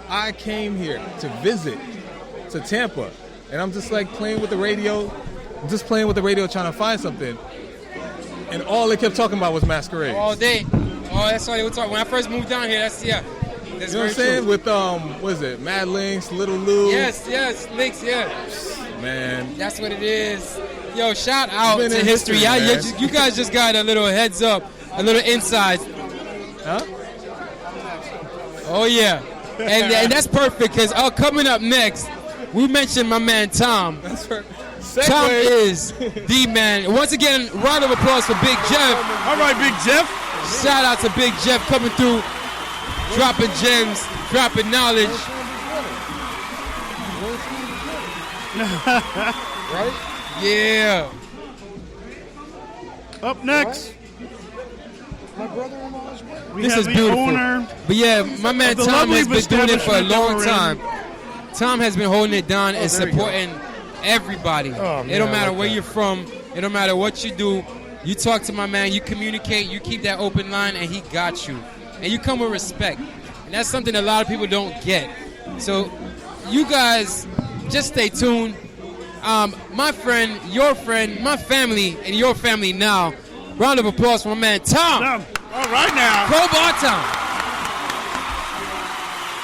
I came here to visit to Tampa, and I'm just like playing with the radio, trying to find something, and all they kept talking about was Masquerade. All day. Oh, that's all they were talking. When I first moved down here, that's you know what I'm saying? True. With what is it? Mad Links, Little Lou. Yes, Links, yeah. Man, that's what it is. Yo, shout out to history. You guys just got a little heads up, a little inside. Huh? Oh yeah, and that's perfect because coming up next, we mentioned my man Tom. That's right. Tom is the man. Once again, round of applause for Big Jeff. All right, Big Jeff. Shout out to Big Jeff coming through, dropping gems, dropping knowledge. Right? Yeah. Up next. My brother-in-law's wedding. We this have is the beautiful. owner. But yeah, my man the Tom has lovely been doing it for a long establishment time. Tom has been holding it down and supporting everybody. Oh, it don't man, matter like where that. you're from. It don't matter what you do. You talk to my man. You communicate. You keep that open line, and he got you. And you come with respect. And that's something a lot of people don't get. So you guys just stay tuned. My friend, your friend, my family, and your family now. Round of applause for my man Tom. All right now. Crowbar Tom.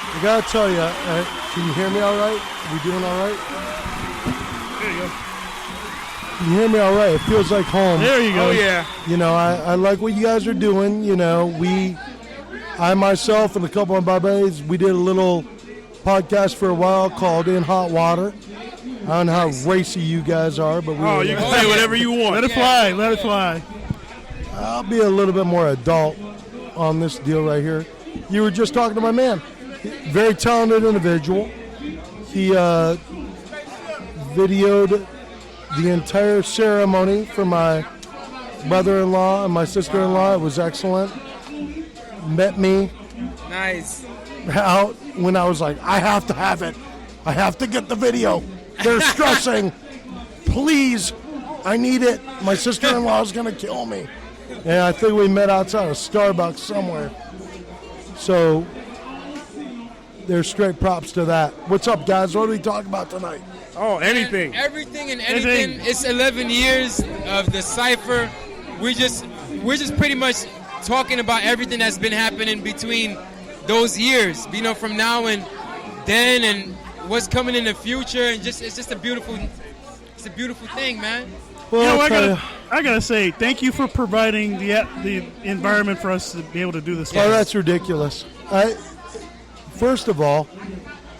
I gotta tell you, can you hear me all right? We doing all right? There you go. Can you hear me all right? It feels like home. There you go. Oh yeah. You know, I like what you guys are doing. You know, I myself and a couple of my buddies, we did a little podcast for a while called In Hot Water. I don't know how racy you guys are, but we. Oh, you can say whatever you want. Let it fly. Let it fly. I'll be a little bit more adult on this deal right here. You were just talking to my man. Very talented individual. He videoed the entire ceremony for my brother-in-law and my sister-in-law. It was excellent. Met me Nice. out when I was like, I have to have it. I have to get the video. They're stressing. Please, I need it. My sister-in-law is going to kill me. And I think we met outside of Starbucks somewhere. So there's straight props to that. What's up, guys? What are we talking about tonight? Oh, anything. Everything and anything. It's 11 years of the Cypher. We're just pretty much talking about everything that's been happening between those years. You know, from now and then, and what's coming in the future, and it's just a beautiful thing, man. Well, I gotta say, thank you for providing the environment for us to be able to do this. Oh, that's ridiculous. First of all,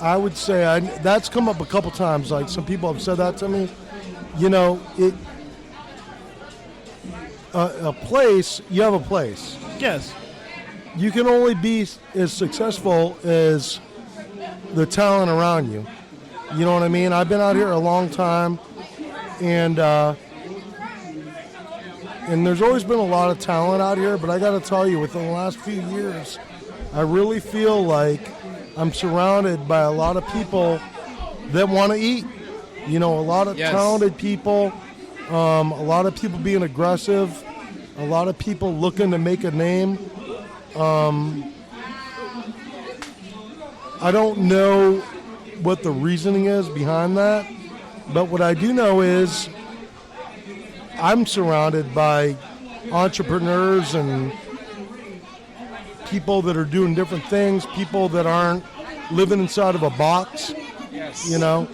I would say that's come up a couple times. Like some people have said that to me. You know, a place. You have a place. Yes. You can only be as successful as the talent around you. You know what I mean? I've been out here a long time, and there's always been a lot of talent out here, but I got to tell you, within the last few years, I really feel like I'm surrounded by a lot of people that want to eat. You know, a lot of talented people, a lot of people being aggressive, a lot of people looking to make a name. I don't know what the reasoning is behind that, but what I do know is I'm surrounded by entrepreneurs and people that are doing different things, people that aren't living inside of a box. Yes. You know,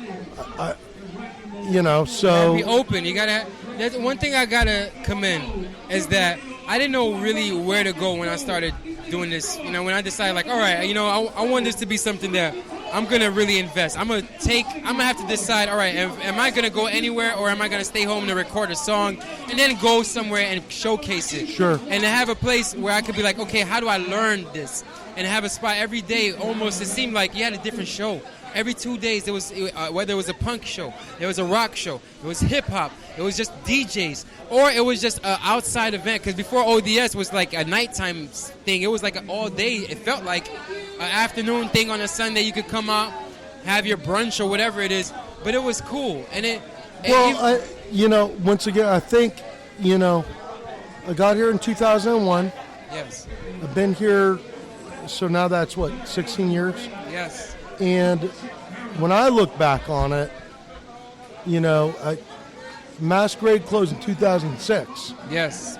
so You gotta be open. You gotta. That's one thing I gotta commend is that I didn't know really where to go when I started doing this. You know, when I decided, like, all right, you know, I want this to be something that I'm gonna really invest. I'm gonna have to decide. All right, am I gonna go anywhere, or am I gonna stay home to record a song and then go somewhere and showcase it? Sure. And to have a place where I could be like, okay, how do I learn this? And have a spot every day. Almost, it seemed like you had a different show. Every 2 days, there was whether it was a punk show, there was a rock show, it was hip hop, it was just DJs, or it was just an outside event. Because before ODS was like a nighttime thing, it was like an all day. It felt like an afternoon thing on a Sunday. You could come out, have your brunch or whatever it is, but it was cool. And once again, I think, I got here in 2001. Yes. I've been here so now that's what, 16 years? Yes. And when I look back on it, Masquerade closed in 2006. Yes.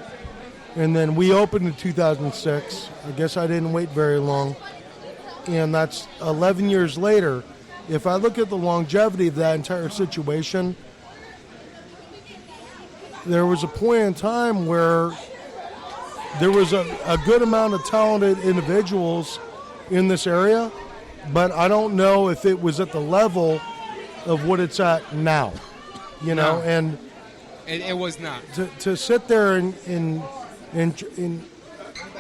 And then we opened in 2006. I guess I didn't wait very long. And that's 11 years later. If I look at the longevity of that entire situation, there was a point in time where there was a good amount of talented individuals in this area, but I don't know if it was at the level of what it's at now. No. And It was not. to sit there and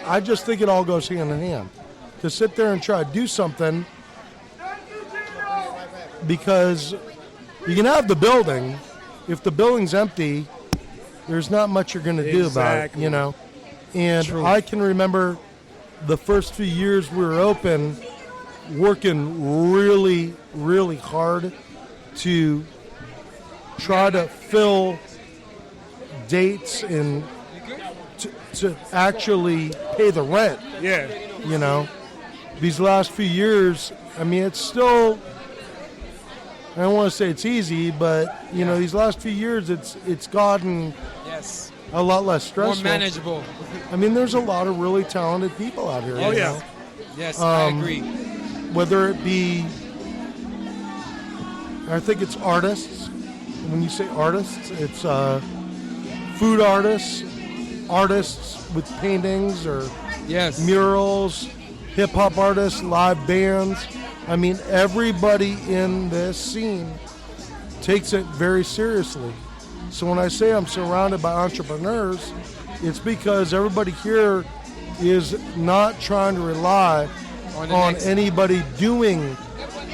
I just think it all goes hand in hand. To sit there and try to do something, because you can have the building. If the building's empty, there's not much you're going to do about it, And True. I can remember the first few years we were open, working really, really hard to try to fill dates and to actually pay the rent. Yeah. These last few years, it's still, I don't want to say it's easy, but these last few years it's gotten Yes. a lot less More stressful. manageable. There's a lot of really talented people out here. Oh, yeah. Yes, I agree. Whether it be, I think it's artists. When you say artists, it's food artists, artists with paintings or Yes. murals, hip-hop artists, live bands. Everybody in this scene takes it very seriously. So when I say I'm surrounded by entrepreneurs, it's because everybody here is not trying to rely on next- anybody doing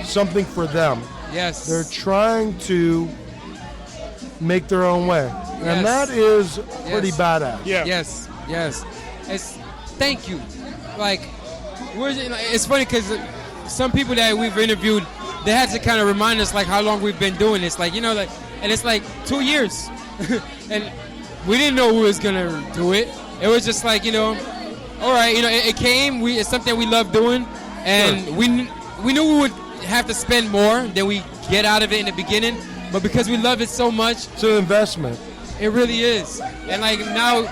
something for them. Yes. They're trying to make their own way. And Yes. that is pretty Yes. badass. Yeah. Yes, yes. Thank you. It's funny because some people that we've interviewed, they had to kind of remind us how long we've been doing this. And it's 2 years, and we didn't know who was gonna do it. It was just all right. It came. It's something we love doing, and we knew we would have to spend more than we get out of it in the beginning, but because we love it so much, It's an investment. it really is. And now,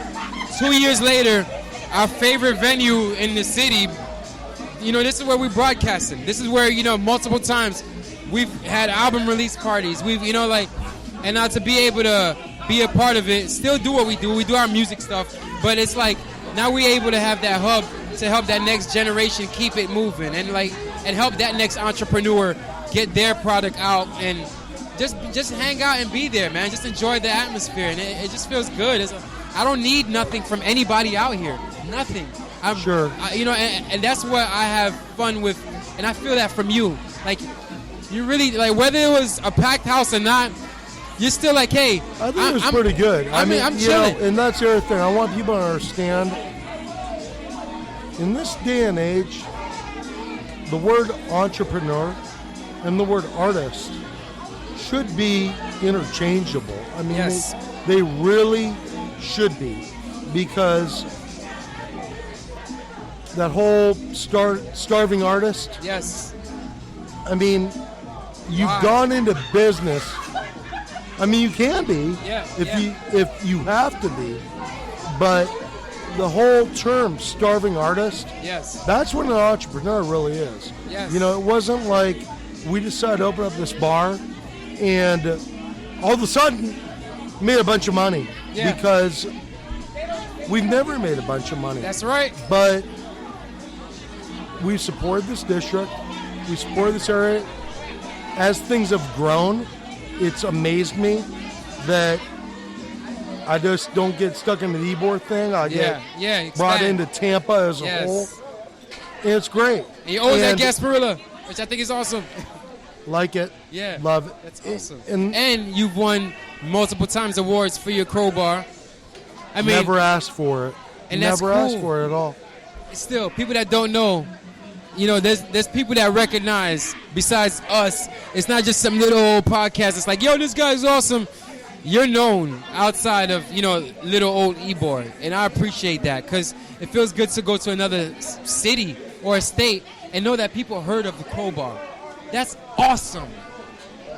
2 years later, our favorite venue in the city, this is where we broadcasting. This is where, multiple times we've had album release parties. We've, and now to be able to be a part of it, still do what we do. We do our music stuff, but it's now we're able to have that hub to help that next generation keep it moving and help that next entrepreneur get their product out and just hang out and be there, man. Just enjoy the atmosphere, and it just feels good. I don't need nothing from anybody out here. Nothing. Sure. And that's what I have fun with, and I feel that from you. You really whether it was a packed house or not, you're still hey. I think it was pretty good. I'm chilling. And that's the other thing. I want people to understand. In this day and age, the word entrepreneur and the word artist should be interchangeable. Yes. They really should be, because that whole starving artist. Yes. You've Why? gone into business. You can be if you have to be, but the whole term starving artist, Yes. that's what an entrepreneur really is. Yes. It wasn't like we decided to open up this bar and all of a sudden made a bunch of money, because we've never made a bunch of money. That's right. But we support this district. We support this area. As things have grown, it's amazed me that I just don't get stuck in the Ybor thing. I get brought expand. into Tampa as a whole. And it's great. And you always And at Gasparilla, which I think is awesome. like it. Yeah. Love it. That's awesome. And And you've won multiple times awards for your Crowbar. never asked for it. And that's never asked cool. for it at all. Still, people that don't know, there's people that recognize besides us. It's not just some little old podcast. It's yo, this guy's awesome. You're known outside of, little old Ybor. And I appreciate that, because it feels good to go to another city or a state and know that people heard of the Crowbar. That's awesome.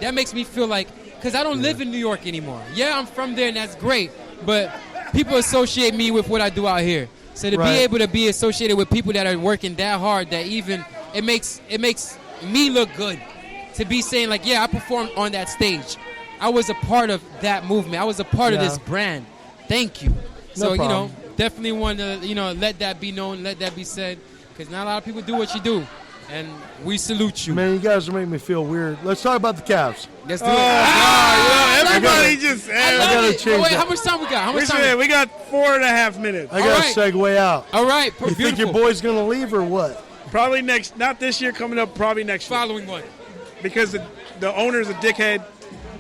That makes me feel like, because I don't live in New York anymore. Yeah, I'm from there, and that's great. But people associate me with what I do out here. So to be able to be associated with people that are working that hard, that even it makes me look good. To be saying like, yeah, I performed on that stage. I was a part of that movement. I was a part of this brand. Thank you. So definitely want to let that be known, let that be said, because not a lot of people do what you do. And we salute you. Man, you guys are making me feel weird. Let's talk about the Cavs. Let's do it. Everybody just. I gotta love it. change Wait, that. how much time we got? How much time? We got 4.5 minutes. I got to segue out. All right. You think your boy's going to leave or what? Probably next, not this year, coming up, probably next year. Following one. Because the owner's a dickhead.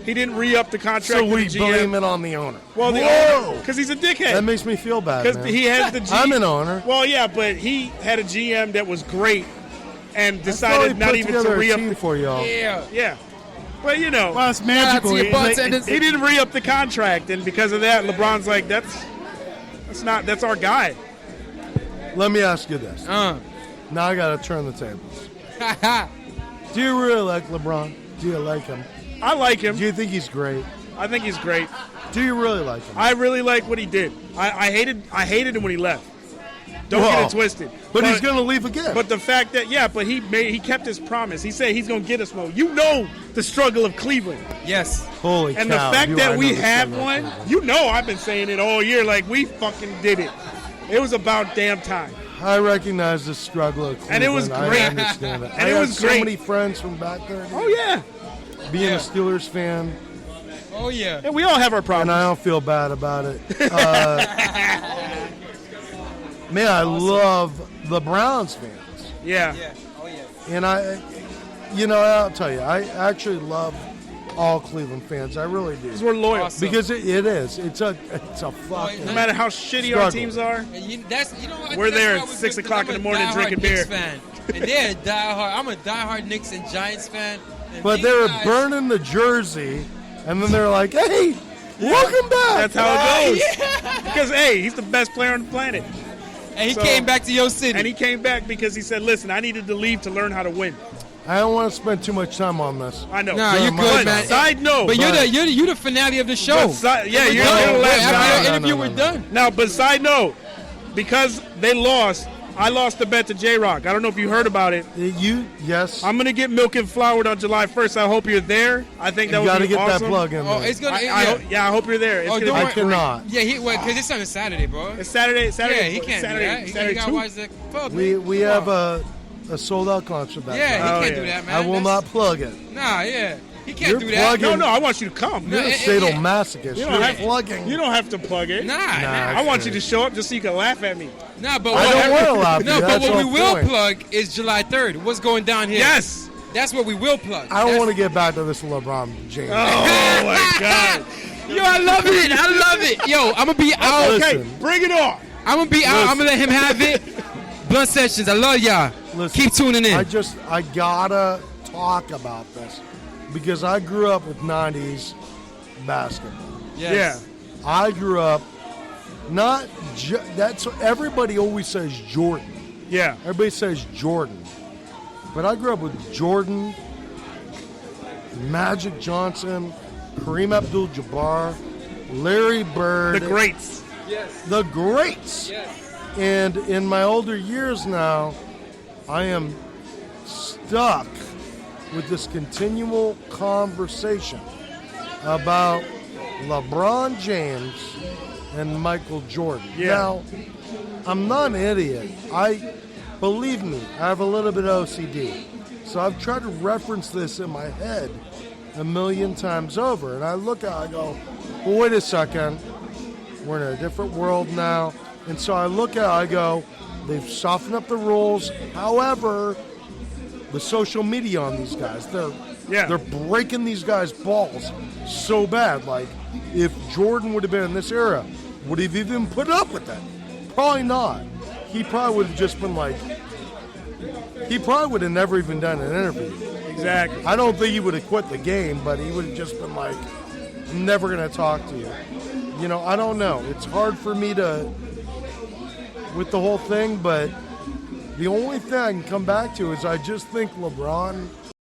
He didn't re-up the contract So with we the GM. blame it on the owner. Well, the owner, because he's a dickhead. That makes me feel bad, Because man. he has the GM. I'm an owner. Well, yeah, but he had a GM that was great and That's decided how not he put even to together a re-up team the for y'all. Yeah. But, Well, it's magical. Shout out to your bartenders. he didn't re-up the contract, and because of that, LeBron's like, that's our guy. Let me ask you this. Now I got to turn the tables. Do you really like LeBron? Do you like him? I like him. Do you think he's great? I think he's great. Do you really like him? I really like what he did. I hated him when he left. Don't get it twisted. But he's going to leave again. But the fact that but he kept his promise. He said he's going to get us one. You know the struggle of Cleveland. Yes. Holy And cow. the fact do that I we know the have struggle of one, Cleveland. you know I've been saying it all year. Like, we fucking did it. It was about damn time. I recognize the struggle of Cleveland. And it was great. I understand it. And I it have was so great. many friends from back there. Oh, yeah. Being a Steelers fan, Oh, yeah. And we all have our and problems. I don't feel bad about it. Man, I love the Browns fans. Yeah. Oh, yeah. And I'll tell you, I actually love all Cleveland fans. I really do. Because we're loyal. Awesome. Because it is. It's a fucking. No matter how shitty Struggle. our teams are. And We're there why at we're 6 good, o'clock 'cause in the I'm a morning diehard drinking Knicks beer. Fan. And they're diehard. I'm a diehard Knicks and Giants fan. And But these they were guys- burning the jersey, and then they're like, "Hey, welcome back." That's how it goes. Because, hey, he's the best player on the planet. And he So- came back to your city. And he came back because he said, listen, I needed to leave to learn how to win. I don't want to spend too much time on this. I know. Nah, you're But good, man. Side note. But you're the finale of the show. But you're done. the last After guy. your interview, No, we're no. done. Now, but side note, because they lost, I lost the bet to J-Rock. I don't know if you heard about it. Yes. I'm going to get Milk and Flowered on July 1st. I hope you're there. I think that You would got to be get awesome. that plug in Oh, there. it's gonna. I hope you're there. It's Oh, gonna don't be I worry. cannot. Yeah, because it's on a Saturday, bro. It's Saturday. Yeah, he can't Saturday, do that. He Saturday got to too. watch the club. We have a sold out concert that Yeah, night. Oh, he can't yeah. do that, man. I will not plug it. Nah, yeah, he can't You're do that. plugging- No, I want you to come. You're a yeah. sadomasochist. You You're don't have- plugging. You don't have to plug it. Nah, I want you to show up just so you can laugh at me. nah. But I don't want to laugh. No, but That's what we the will point. plug is July 3rd. What's going down here? Yes. That's what we will plug. I don't want to get back to this LeBron James. Oh, my God. Yo, I love it. I love it. Yo, I'm gonna be out. Okay, Listen. bring it on. I'm gonna be out. I'm gonna let him have it. Blunt sessions. I love y'all. Listen, Keep tuning in. I gotta talk about this because I grew up with 90s basketball. Yes. I grew up that's everybody always says Jordan. Yeah. Everybody says Jordan. But I grew up with Jordan, Magic Johnson, Kareem Abdul-Jabbar, Larry Bird. The greats. The greats. And in my older years now, I am stuck with this continual conversation about LeBron James and Michael Jordan. Yeah. Now, I'm not an idiot. Believe me, I have a little bit of OCD. So I've tried to reference this in my head a million times over. And I look at it, I go, well, wait a second. We're in a different world now. And so I look at it, I go, they've softened up the rules. However, the social media on these guys, they're breaking these guys' balls so bad. Like, if Jordan would have been in this era, would he have even put up with that? Probably not. He probably would have just been like, he probably would have never even done an interview. Exactly. I don't think he would have quit the game, but he would have just been like, I'm never going to talk to you. You know, I don't know. It's hard for me to, with the whole thing, but The only thing I can come back to is I just think LeBron